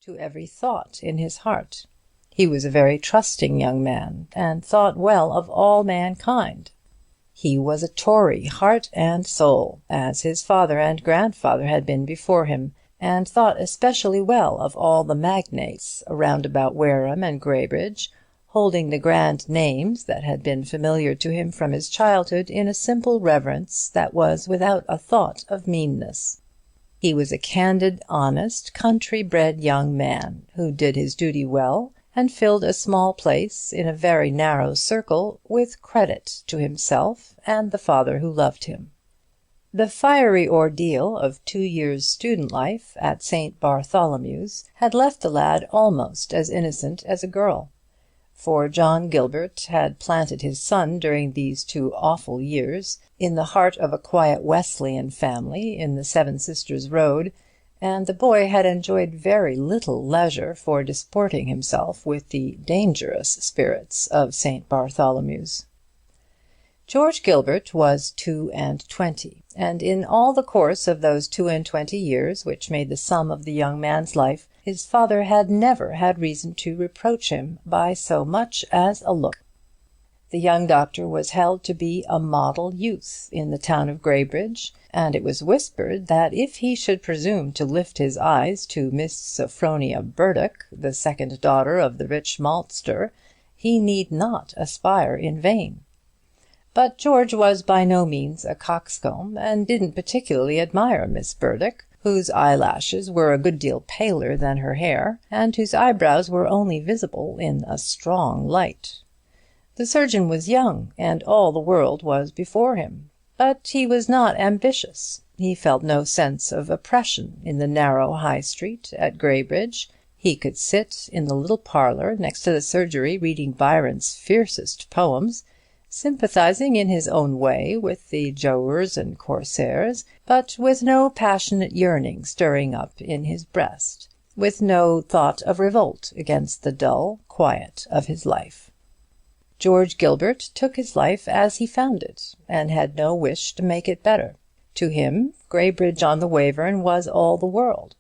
to every thought in his heart. He was a very trusting young man, and thought well of all mankind. He was a Tory, heart and soul, as his father and grandfather had been before him, and thought especially well of all the magnates round about Wareham and Graybridge, holding the grand names that had been familiar to him from his childhood in a simple reverence that was without a thought of meanness. He was a candid, honest, country-bred young man, who did his duty well, and filled a small place in a very narrow circle with credit to himself and the father who loved him. The fiery ordeal of 2 years' student life at St. Bartholomew's had left the lad almost as innocent as a girl. For John Gilbert had planted his son during these 2 awful years in the heart of a quiet Wesleyan family in the Seven Sisters Road, and the boy had enjoyed very little leisure for disporting himself with the dangerous spirits of St. Bartholomew's. George Gilbert was 22, and in all the course of those 22 years which made the sum of the young man's life, his father had never had reason to reproach him by so much as a look. The young doctor was held to be a model youth in the town of Graybridge, and it was whispered that if he should presume to lift his eyes to Miss Sophronia Burdock, the second daughter of the rich maltster, he need not aspire in vain. But George was by no means a coxcomb, and didn't particularly admire Miss Burdock, whose eyelashes were a good deal paler than her hair, and whose eyebrows were only visible in a strong light. The surgeon was young, and all the world was before him. But he was not ambitious. He felt no sense of oppression in the narrow High Street at Graybridge. He could sit in the little parlour next to the surgery reading Byron's fiercest poems, sympathizing in his own way with the Giaours and Corsairs, but with no passionate yearning stirring up in his breast, with no thought of revolt against the dull quiet of his life. George Gilbert took his life as he found it, and had no wish to make it better. To him, Graybridge on the Wayverne was all the world.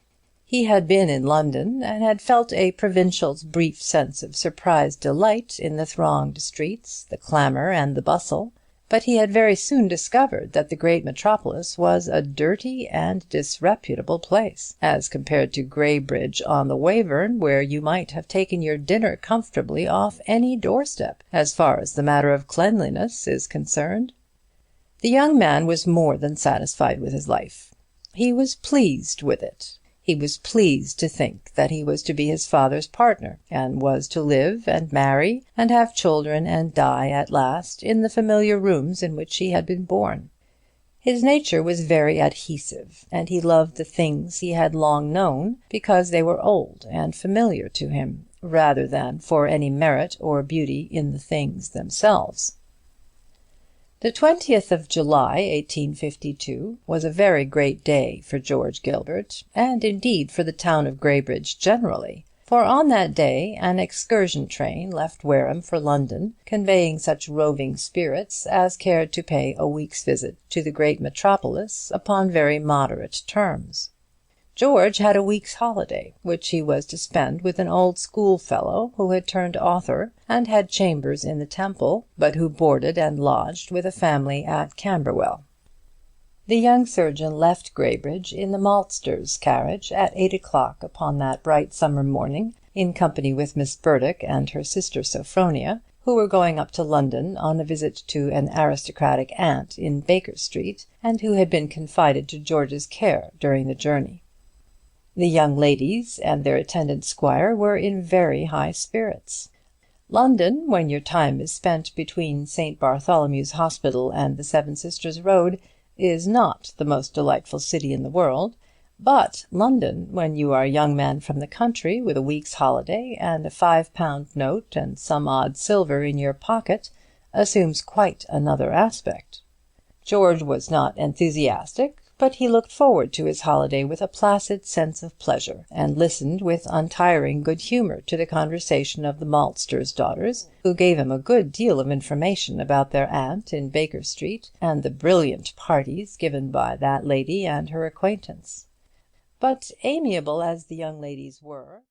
He had been in London, and had felt a provincial's brief sense of surprised delight in the thronged streets, the clamour and the bustle; but he had very soon discovered that the great metropolis was a dirty and disreputable place, as compared to Graybridge on the Wayverne, where you might have taken your dinner comfortably off any doorstep, as far as the matter of cleanliness is concerned. The young man was more than satisfied with his life. He was pleased with it. He was pleased to think that he was to be his father's partner, and was to live and marry and have children and die at last in the familiar rooms in which he had been born. His nature was very adhesive, and he loved the things he had long known because they were old and familiar to him, rather than for any merit or beauty in the things themselves. The 20th of July, 1852, was a very great day for George Gilbert, and indeed for the town of Graybridge generally, for on that day an excursion train left Wareham for London, conveying such roving spirits as cared to pay a week's visit to the great metropolis upon very moderate terms. George had a week's holiday, which he was to spend with an old schoolfellow who had turned author, and had chambers in the Temple, but who boarded and lodged with a family at Camberwell. The young surgeon left Graybridge in the maltster's carriage at 8 o'clock upon that bright summer morning, in company with Miss Burdock and her sister Sophronia, who were going up to London on a visit to an aristocratic aunt in Baker Street, and who had been confided to George's care during the journey. The young ladies and their attendant squire were in very high spirits. London, when your time is spent between St. Bartholomew's Hospital and the Seven Sisters Road, is not the most delightful city in the world; but London, when you are a young man from the country, with a week's holiday and a £5 note and some odd silver in your pocket, assumes quite another aspect. George was not enthusiastic, but he looked forward to his holiday with a placid sense of pleasure, and listened with untiring good humour to the conversation of the maltster's daughters, who gave him a good deal of information about their aunt in Baker Street, and the brilliant parties given by that lady and her acquaintance. But amiable as the young ladies were,